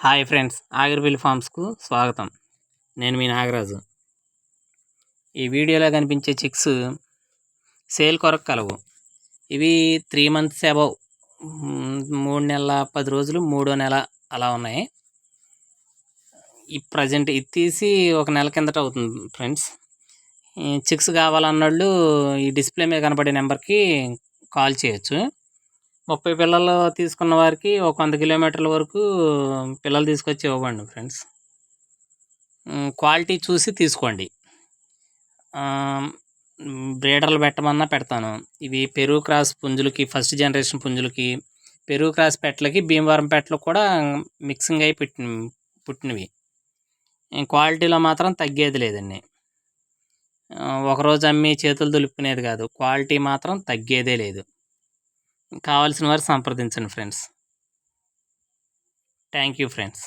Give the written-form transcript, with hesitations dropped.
Hi friends, ఆగర్విల్ ఫార్మ్స్కు స్వాగతం. నేను మీ నాగరాజు. ఈ వీడియోలో కనిపించే చిక్స్ సేల్ కొరకు కలవు. ఇవి 3 months అబౌవ్, 3 నెలల 10 రోజులు, 3వ నెల అలా ఉన్నాయి. ఈ ప్రజెంట్ ఇది తీసి 1 నెల కిందట అవుతుంది ఫ్రెండ్స్. ఈ చిక్స్ కావాలన్నోళ్ళు ఈ డిస్ప్లే మీద కనబడే నెంబర్కి కాల్ చేయొచ్చు. 30 పిల్లలు తీసుకున్న వారికి ఒక 100 కిలోమీటర్ల వరకు పిల్లలు తీసుకొచ్చి ఇవ్వండి ఫ్రెండ్స్. క్వాలిటీ చూసి తీసుకోండి. బ్రీడర్లు పెట్టమన్నా పెడతాను. ఇవి పెరుగు క్రాస్ పుంజులకి, ఫస్ట్ జనరేషన్ పుంజులకి, పెరుగు క్రాస్ పెట్టలకి, భీమవరం పెట్టలకు కూడా మిక్సింగ్ అయి పుట్టినవి. క్వాలిటీలో మాత్రం తగ్గేది లేదండి. ఒకరోజు అమ్మి చేతులు దులుపుకునేది కాదు, క్వాలిటీ మాత్రం తగ్గేదే లేదు. కావాల్సిన వారు సంప్రదించండి ఫ్రెండ్స్. Thank you friends.